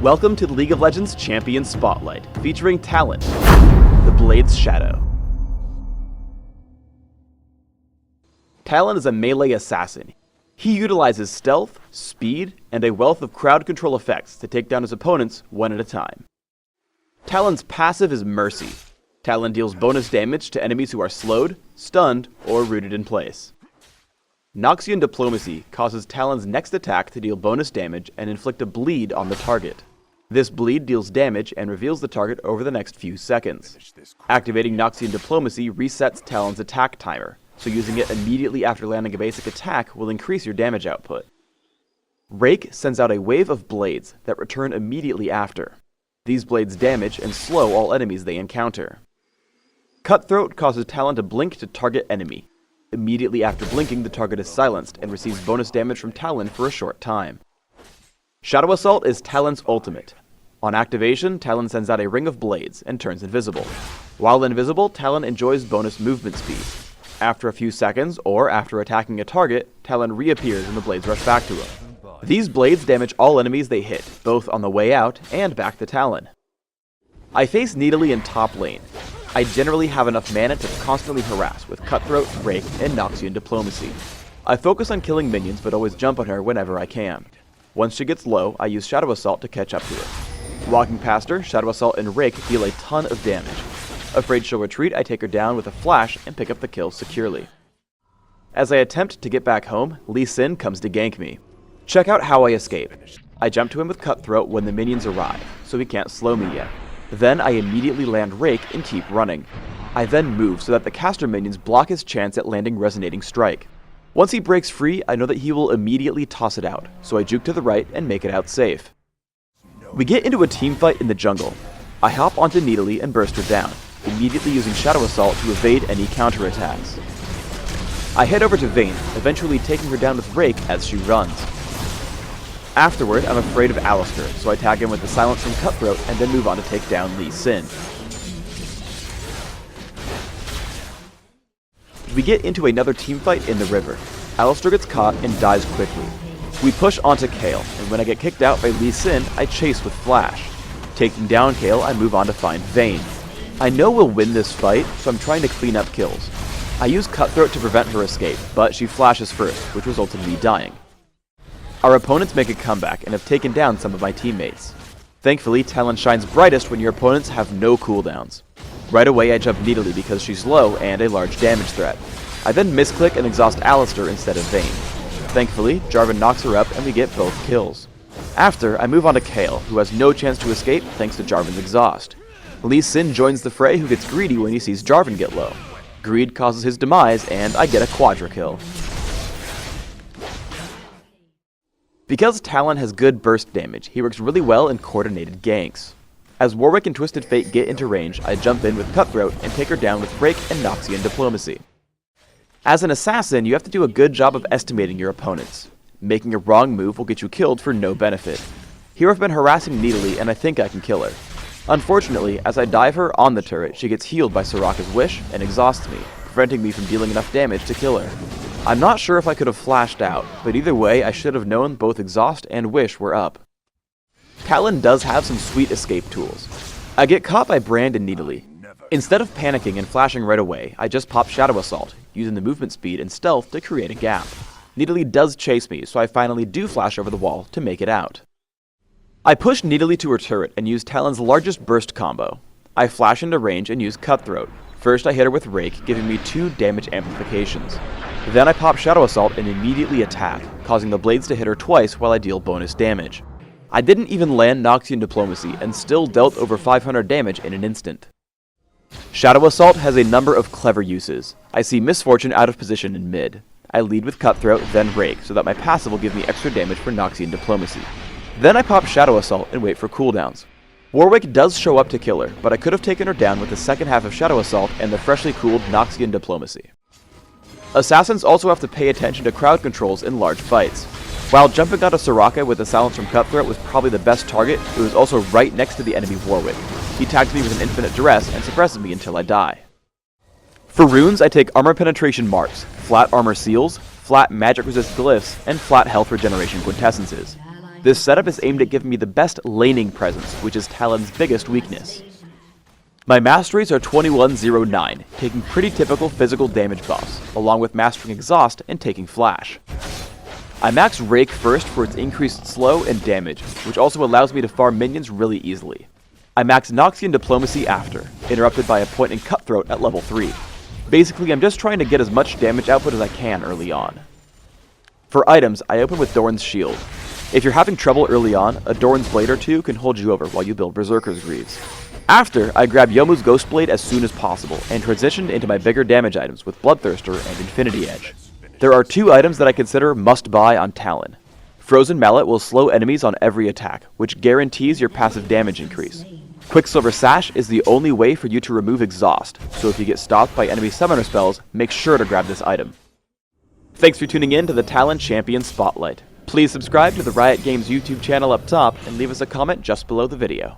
Welcome to the League of Legends Champion Spotlight, featuring Talon, the Blade's Shadow. Talon is a melee assassin. He utilizes stealth, speed, and a wealth of crowd control effects to take down his opponents one at a time. Talon's passive is Mercy. Talon deals bonus damage to enemies who are slowed, stunned, or rooted in place. Noxian Diplomacy causes Talon's next attack to deal bonus damage and inflict a bleed on the target. This bleed deals damage and reveals the target over the next few seconds. Activating Noxian Diplomacy resets Talon's attack timer, so using it immediately after landing a basic attack will increase your damage output. Rake sends out a wave of blades that return immediately after. These blades damage and slow all enemies they encounter. Cutthroat causes Talon to blink to target enemy. Immediately after blinking, the target is silenced and receives bonus damage from Talon for a short time. Shadow Assault is Talon's ultimate. On activation, Talon sends out a ring of blades and turns invisible. While invisible, Talon enjoys bonus movement speed. After a few seconds, or after attacking a target, Talon reappears and the blades rush back to him. These blades damage all enemies they hit, both on the way out and back to Talon. I face Nidalee in top lane. I generally have enough mana to constantly harass with Cutthroat, Rake, and Noxian Diplomacy. I focus on killing minions but always jump on her whenever I can. Once she gets low, I use Shadow Assault to catch up to her. Walking past her, Shadow Assault and Rake deal a ton of damage. Afraid she'll retreat, I take her down with a flash and pick up the kill securely. As I attempt to get back home, Lee Sin comes to gank me. Check out how I escape. I jump to him with Cutthroat when the minions arrive, so he can't slow me yet. Then I immediately land Rake and keep running. I then move so that the caster minions block his chance at landing Resonating Strike. Once he breaks free, I know that he will immediately toss it out, so I juke to the right and make it out safe. We get into a teamfight in the jungle. I hop onto Nidalee and burst her down, immediately using Shadow Assault to evade any counterattacks. I head over to Vayne, eventually taking her down with Rake as she runs. Afterward, I'm afraid of Alistar, so I tag him with the silence from Cutthroat and then move on to take down Lee Sin. We get into another teamfight in the river. Alistar gets caught and dies quickly. We push onto Kayle, and when I get kicked out by Lee Sin, I chase with Flash. Taking down Kayle, I move on to find Vayne. I know we'll win this fight, so I'm trying to clean up kills. I use Cutthroat to prevent her escape, but she flashes first, which resulted in me dying. Our opponents make a comeback and have taken down some of my teammates. Thankfully, Talon shines brightest when your opponents have no cooldowns. Right away I jump Nidalee because she's low and a large damage threat. I then misclick and exhaust Alistar instead of Vayne. Thankfully, Jarvan knocks her up and we get both kills. After, I move on to Kayle, who has no chance to escape thanks to Jarvan's exhaust. Lee Sin joins the fray, who gets greedy when he sees Jarvan get low. Greed causes his demise and I get a quadra kill. Because Talon has good burst damage, he works really well in coordinated ganks. As Warwick and Twisted Fate get into range, I jump in with Cutthroat and take her down with Rake and Noxian Diplomacy. As an assassin, you have to do a good job of estimating your opponents. Making a wrong move will get you killed for no benefit. Here I've been harassing Nidalee and I think I can kill her. Unfortunately, as I dive her on the turret, she gets healed by Soraka's Wish and exhausts me, preventing me from dealing enough damage to kill her. I'm not sure if I could have flashed out, but either way I should have known both Exhaust and Wish were up. Talon does have some sweet escape tools. I get caught by Brand and Nidalee. Instead of panicking and flashing right away, I just pop Shadow Assault, using the movement speed and stealth to create a gap. Nidalee does chase me, so I finally do flash over the wall to make it out. I push Nidalee to her turret and use Talon's largest burst combo. I flash into range and use Cutthroat. First I hit her with Rake, giving me 2 damage amplifications. Then I pop Shadow Assault and immediately attack, causing the blades to hit her twice while I deal bonus damage. I didn't even land Noxian Diplomacy and still dealt over 500 damage in an instant. Shadow Assault has a number of clever uses. I see Misfortune out of position in mid. I lead with Cutthroat, then Rake, so that my passive will give me extra damage for Noxian Diplomacy. Then I pop Shadow Assault and wait for cooldowns. Warwick does show up to kill her, but I could have taken her down with the second half of Shadow Assault and the freshly cooled Noxian Diplomacy. Assassins also have to pay attention to crowd controls in large fights. While jumping onto Soraka with the silence from Cutthroat was probably the best target, it was also right next to the enemy Warwick. He tags me with an infinite duress and suppresses me until I die. For runes, I take armor penetration marks, flat armor seals, flat magic resist glyphs, and flat health regeneration quintessences. This setup is aimed at giving me the best laning presence, which is Talon's biggest weakness. My masteries are 2109, taking pretty typical physical damage buffs, along with mastering Exhaust and taking Flash. I max Rake first for its increased slow and damage, which also allows me to farm minions really easily. I max Noxian Diplomacy after, interrupted by a point in Cutthroat at level 3. Basically, I'm just trying to get as much damage output as I can early on. For items, I open with Doran's Shield. If you're having trouble early on, a Doran's Blade or two can hold you over while you build Berserker's Greaves. After, I grab Yomu's Ghost Blade as soon as possible, and transition into my bigger damage items with Bloodthirster and Infinity Edge. There are 2 items that I consider must-buy on Talon. Frozen Mallet will slow enemies on every attack, which guarantees your passive damage increase. Quicksilver Sash is the only way for you to remove Exhaust, so if you get stopped by enemy summoner spells, make sure to grab this item. Thanks for tuning in to the Talon Champion Spotlight. Please subscribe to the Riot Games YouTube channel up top and leave us a comment just below the video.